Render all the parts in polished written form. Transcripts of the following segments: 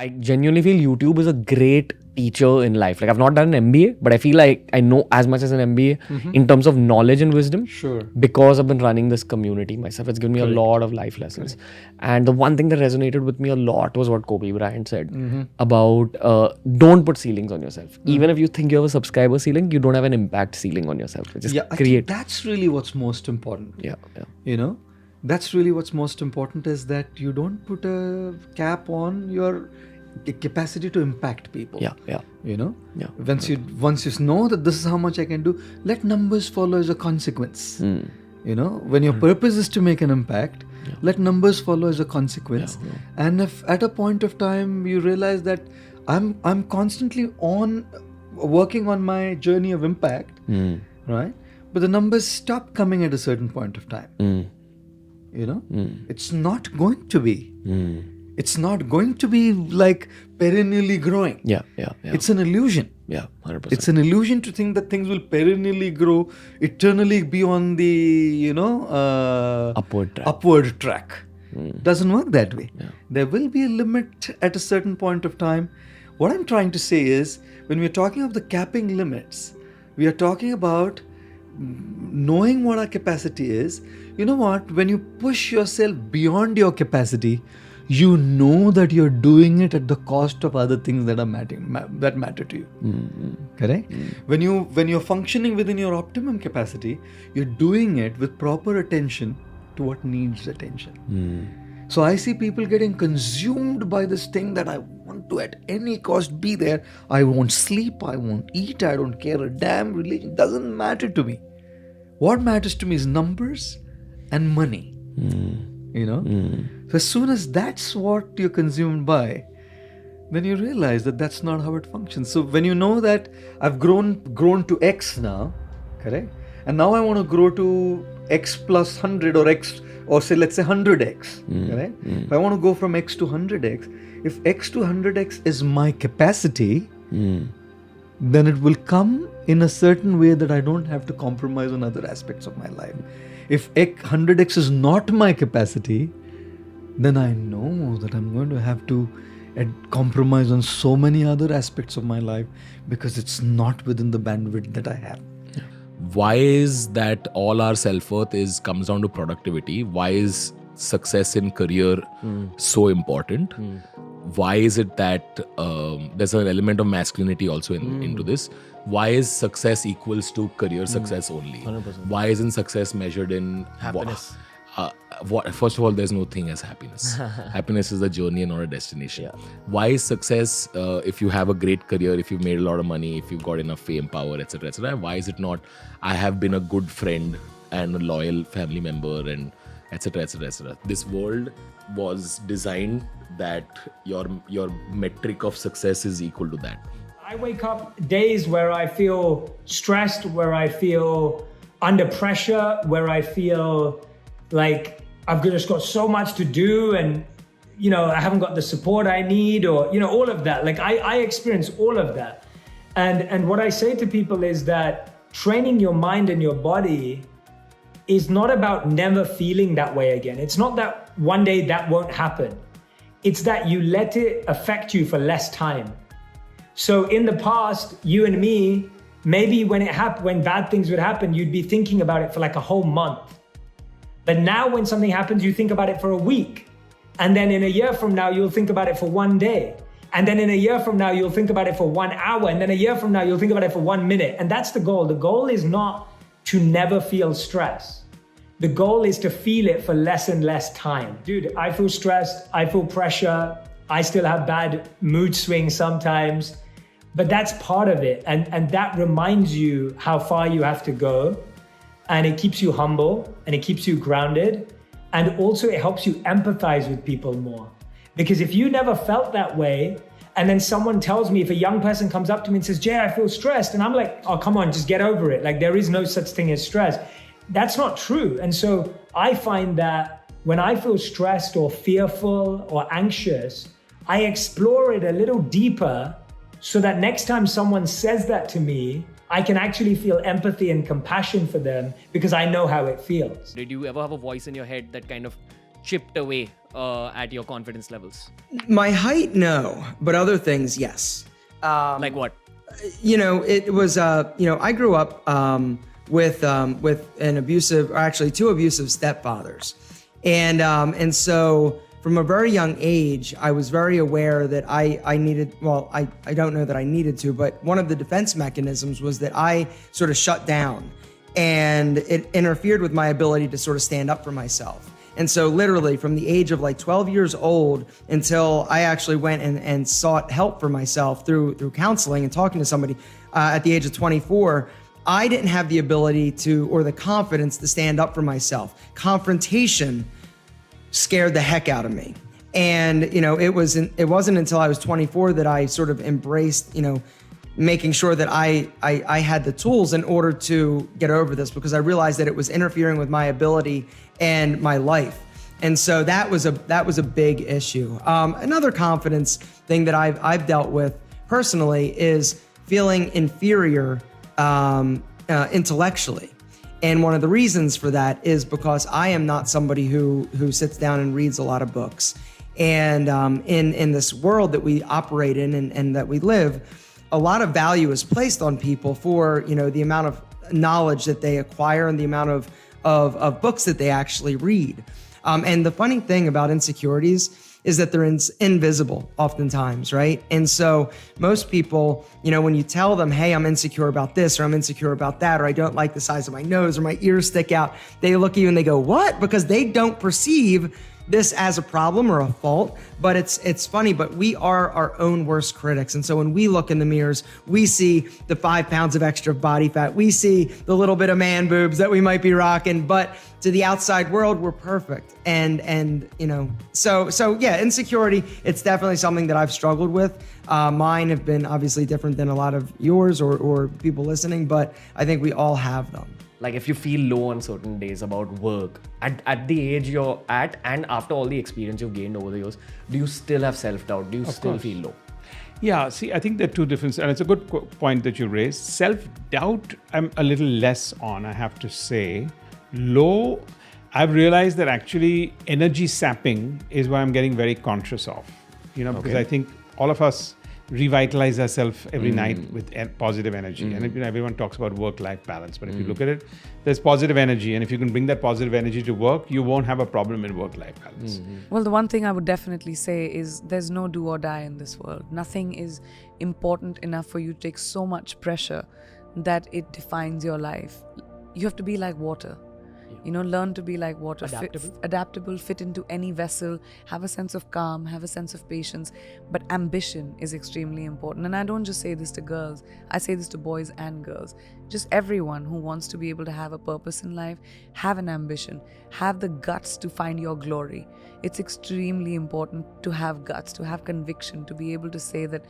I genuinely feel YouTube is a great teacher in life. Like I've not done an MBA, but I feel like I know as much as an MBA in terms of knowledge and wisdom. Sure. Because I've been running this community myself. It's given me a lot of life lessons. And the one thing that resonated with me a lot was what Kobe Bryant said about don't put ceilings on yourself. Even if you think you have a subscriber ceiling, you don't have an impact ceiling on yourself. Just I think that's really what's most important. Yeah. You know, that's really what's most important is that you don't put a cap on your capacity to impact people. Yeah. You know, Yeah. once you know that this is how much I can do, let numbers follow as a consequence. You know, when your purpose is to make an impact, let numbers follow as a consequence. And if at a point of time you realize that I'm constantly working on my journey of impact, right? But the numbers stop coming at a certain point of time. You know, it's not going to be. It's not going to be like perennially growing. Yeah. It's an illusion. Yeah, 100%. It's an illusion to think that things will perennially grow, eternally be on the, upward track. Doesn't work that way. Yeah. There will be a limit at a certain point of time. What I'm trying to say is, when we're talking of the capping limits, we are talking about knowing what our capacity is. You know what? When you push yourself beyond your capacity, you know that you're doing it at the cost of other things that matter to you. Correct? When you're functioning within your optimum capacity, you're doing it with proper attention to what needs attention. So I see people getting consumed by this thing that I want to at any cost be there. I won't sleep, I won't eat, I don't care a damn. Religion doesn't matter to me. What matters to me is numbers and money. You know? So as soon as that's what you're consumed by, then you realize that that's not how it functions. So when you know that I've grown to X now, correct? And now I want to grow to X plus 100 or X, or say, let's say 100X, correct? If I want to go from X to 100X, if X to 100X is my capacity, then it will come in a certain way that I don't have to compromise on other aspects of my life. If 100X is not my capacity, then I know that I'm going to have to compromise on so many other aspects of my life because it's not within the bandwidth that I have. Why is that all our self-worth comes down to productivity? Why is success in career so important? Why is it that there's an element of masculinity also into this? Why is success equals to career success only? 100%. Why isn't success measured in Happiness? First of all, there's no thing as happiness. Happiness is a journey and not a destination. Yeah. Why is success, if you have a great career, if you've made a lot of money, if you've got enough fame, power, etc., why is it not, I have been a good friend and a loyal family member and etc. This world was designed that your metric of success is equal to that. I wake up days where I feel stressed, where I feel under pressure, where I feel like I've just got so much to do and, I haven't got the support I need or, all of that. Like I experience all of that. And what I say to people is that training your mind and your body is not about never feeling that way again. It's not that one day that won't happen. It's that you let it affect you for less time. So in the past, you and me, maybe when bad things would happen, you'd be thinking about it for like a whole month. But now when something happens, you think about it for a week. And then in a year from now, you'll think about it for one day. And then in a year from now, you'll think about it for 1 hour. And then a year from now, you'll think about it for 1 minute. And that's the goal. The goal is not to never feel stress. The goal is to feel it for less and less time. Dude, I feel stressed. I feel pressure. I still have bad mood swings sometimes. But that's part of it. And that reminds you how far you have to go. And it keeps you humble and it keeps you grounded. And also it helps you empathize with people more. Because if you never felt that way, and then someone tells me, if a young person comes up to me and says, Jay, I feel stressed. And I'm like, oh, come on, just get over it. Like there is no such thing as stress. That's not true. And so I find that when I feel stressed or fearful or anxious, I explore it a little deeper so that next time someone says that to me, I can actually feel empathy and compassion for them because I know how it feels. Did you ever have a voice in your head that kind of chipped away at your confidence levels? My height, no, but other things, yes. Like what? It was, I grew up with an abusive, or actually 2 abusive stepfathers. And so from a very young age, I was very aware that I needed, I don't know that I needed to, but one of the defense mechanisms was that I sort of shut down, and it interfered with my ability to sort of stand up for myself. And so literally from the age of like 12 years old until I actually went and sought help for myself through counseling and talking to somebody at the age of 24, I didn't have the ability to, or the confidence to stand up for myself. Confrontation scared the heck out of me. And, it wasn't until I was 24 that I sort of embraced, making sure that I had the tools in order to get over this, because I realized that it was interfering with my ability and my life. And so that was a big issue. Another confidence thing that I've dealt with personally is feeling inferior intellectually. And one of the reasons for that is because I am not somebody who sits down and reads a lot of books. And in this world that we operate in and that we live, a lot of value is placed on people for, the amount of knowledge that they acquire and the amount of books that they actually read. And the funny thing about insecurities is that they're invisible oftentimes, right? And so most people, when you tell them, hey, I'm insecure about this, or I'm insecure about that, or I don't like the size of my nose, or my ears stick out, they look at you and they go, what? Because they don't perceive this as a problem or a fault. But it's funny, but we are our own worst critics. And so when we look in the mirrors, we see the 5 pounds of extra body fat, we see the little bit of man boobs that we might be rocking, but to the outside world, we're perfect. And so yeah, insecurity, it's definitely something that I've struggled with. Mine have been obviously different than a lot of yours or people listening, but I think we all have them. Like if you feel low on certain days about work, at the age you're at and after all the experience you've gained over the years, do you still have self-doubt? Do you still feel low? Yeah, see, I think there are two different, and it's a good point that you raised. Self-doubt, I'm a little less on, I have to say. Low, I've realized that actually energy sapping is what I'm getting very conscious of, because I think all of us revitalize ourselves every night with positive energy. And everyone talks about work-life balance, but if you look at it, there's positive energy, and if you can bring that positive energy to work, you won't have a problem in work-life balance. Well, the one thing I would definitely say is there's no do or die in this world. Nothing is important enough for you to take so much pressure that it defines your life. You have to be like water. Learn to be like water, adaptable, fit into any vessel, have a sense of calm, have a sense of patience. But ambition is extremely important. And I don't just say this to girls, I say this to boys and girls. Just everyone who wants to be able to have a purpose in life, have an ambition, have the guts to find your glory. It's extremely important to have guts, to have conviction, to be able to say that,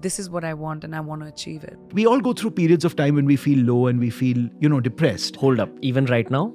this is what I want and I want to achieve it. We all go through periods of time when we feel low and we feel, depressed. Hold up, even right now?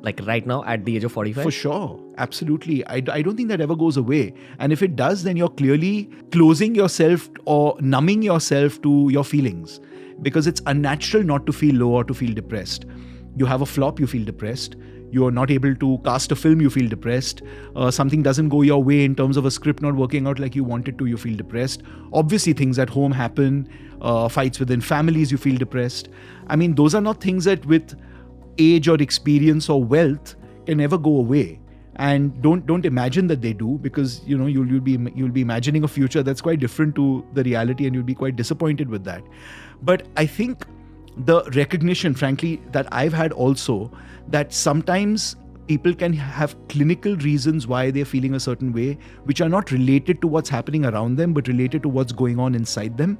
Like right now at the age of 45? For sure. Absolutely. I don't think that ever goes away. And if it does, then you're clearly closing yourself or numbing yourself to your feelings, because it's unnatural not to feel low or to feel depressed. You have a flop, you feel depressed. You're not able to cast a film, you feel depressed. Something doesn't go your way in terms of a script not working out like you wanted to, you feel depressed. Obviously, things at home happen, fights within families, you feel depressed. I mean, those are not things that with age or experience or wealth can never go away. And don't imagine that they do, because you'll be imagining a future that's quite different to the reality, and you'll be quite disappointed with that. But I think the recognition, frankly, that I've had also, that sometimes people can have clinical reasons why they're feeling a certain way, which are not related to what's happening around them, but related to what's going on inside them.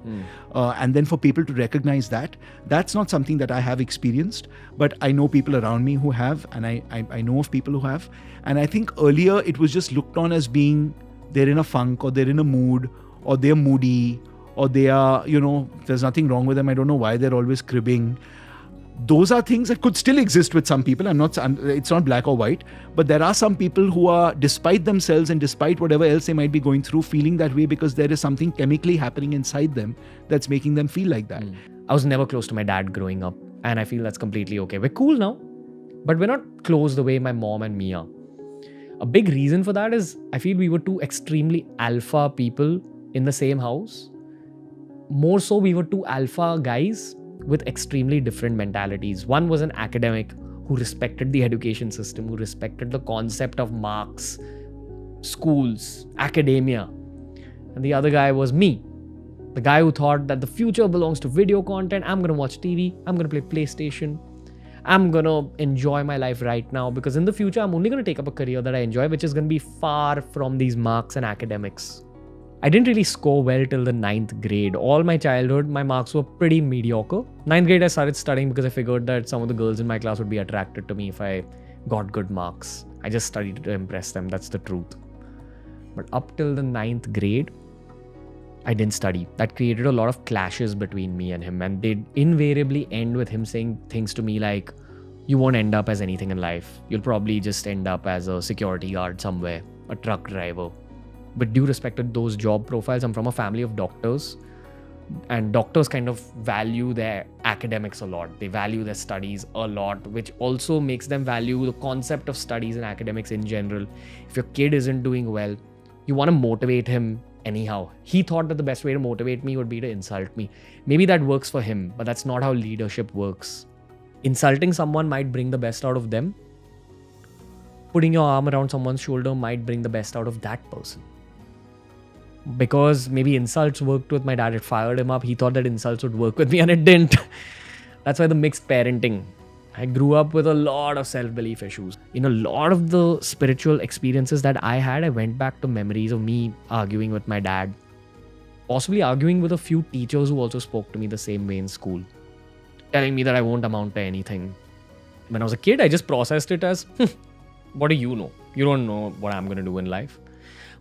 And then for people to recognize that's not something that I have experienced, but I know people around me who have, and I know of people who have. And I think earlier it was just looked on as being they're in a funk, or they're in a mood, or they're moody, or they are, there's nothing wrong with them. I don't know why they're always cribbing. Those are things that could still exist with some people. It's not black or white, but there are some people who are, despite themselves and despite whatever else they might be going through, feeling that way because there is something chemically happening inside them that's making them feel like that. I was never close to my dad growing up, and I feel that's completely okay. We're cool now, but we're not close the way my mom and me are. A big reason for that is I feel we were two extremely alpha people in the same house. More so, we were two alpha guys with extremely different mentalities. One was an academic who respected the education system, who respected the concept of marks, schools, academia. And the other guy was me, the guy who thought that the future belongs to video content. I'm going to watch TV, I'm going to play PlayStation, I'm going to enjoy my life right now, because in the future, I'm only going to take up a career that I enjoy, which is going to be far from these marks and academics. I didn't really score well till the 9th grade. All my childhood, my marks were pretty mediocre. 9th grade, I started studying because I figured that some of the girls in my class would be attracted to me if I got good marks. I just studied to impress them, that's the truth. But up till the 9th grade, I didn't study. That created a lot of clashes between me and him, and they'd invariably end with him saying things to me like, you won't end up as anything in life. You'll probably just end up as a security guard somewhere, a truck driver. With due respect to those job profiles, I'm from a family of doctors, and doctors kind of value their academics a lot. They value their studies a lot, which also makes them value the concept of studies and academics in general. If your kid isn't doing well, you want to motivate him anyhow. He thought that the best way to motivate me would be to insult me. Maybe that works for him, but that's not how leadership works. Insulting someone might bring the best out of them. Putting your arm around someone's shoulder might bring the best out of that person. Because maybe insults worked with my dad, it fired him up. He thought that insults would work with me, and it didn't. That's why the mixed parenting. I grew up with a lot of self-belief issues. In a lot of the spiritual experiences that I had, I went back to memories of me arguing with my dad. Possibly arguing with a few teachers who also spoke to me the same way in school. Telling me that I won't amount to anything. When I was a kid, I just processed it as, what do you know? You don't know what I'm going to do in life.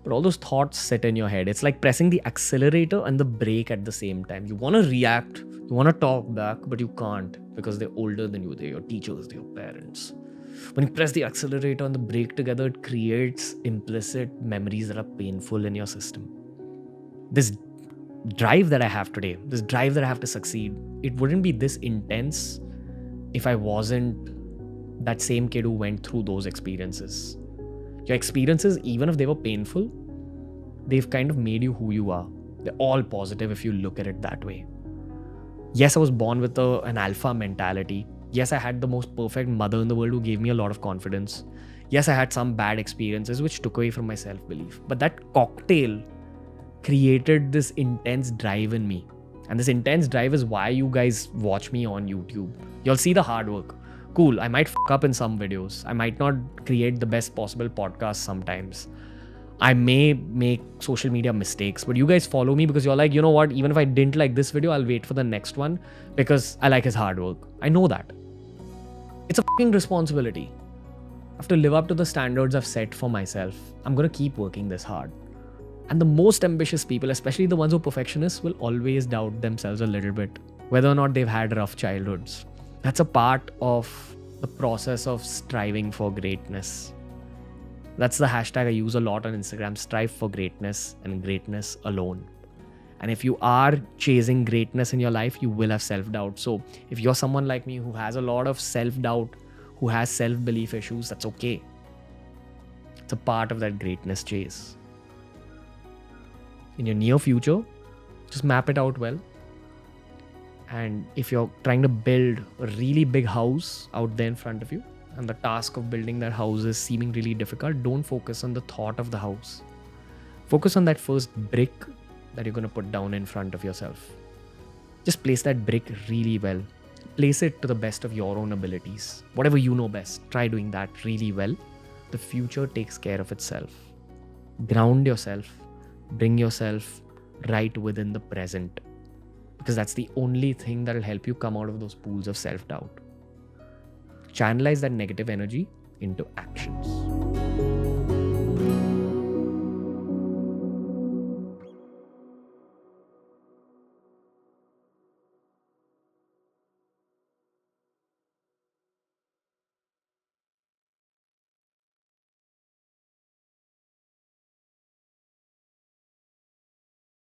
But all those thoughts sit in your head. It's like pressing the accelerator and the brake at the same time. You want to react, you want to talk back, but you can't because they're older than you. They're your teachers, they're your parents. When you press the accelerator and the brake together, it creates implicit memories that are painful in your system. This drive that I have today, this drive that I have to succeed, it wouldn't be this intense if I wasn't that same kid who went through those experiences. Your experiences, even if they were painful, they've kind of made you who you are. They're all positive if you look at it that way. Yes, I was born with an alpha mentality. Yes, I had the most perfect mother in the world who gave me a lot of confidence. Yes, I had some bad experiences which took away from my self-belief. But that cocktail created this intense drive in me. And this intense drive is why you guys watch me on YouTube. You'll see the hard work. Cool, I might fuck up in some videos. I might not create the best possible podcast sometimes. I may make social media mistakes, but you guys follow me because you're like, you know what, even if I didn't like this video, I'll wait for the next one because I like his hard work. I know that. It's a fucking responsibility. I have to live up to the standards I've set for myself. I'm going to keep working this hard. And the most ambitious people, especially the ones who are perfectionists, will always doubt themselves a little bit, whether or not they've had rough childhoods. That's a part of the process of striving for greatness. That's the hashtag I use a lot on Instagram, strive for greatness and greatness alone. And if you are chasing greatness in your life, you will have self-doubt. So if you're someone like me who has a lot of self-doubt, who has self-belief issues, that's okay. It's a part of that greatness chase. In your near future, just map it out well. And if you're trying to build a really big house out there in front of you, and the task of building that house is seeming really difficult, don't focus on the thought of the house. Focus on that first brick that you're going to put down in front of yourself. Just place that brick really well. Place it to the best of your own abilities. Whatever you know best, try doing that really well. The future takes care of itself. Ground yourself. Bring yourself right within the present. Because that's the only thing that will help you come out of those pools of self-doubt. Channelize that negative energy into actions.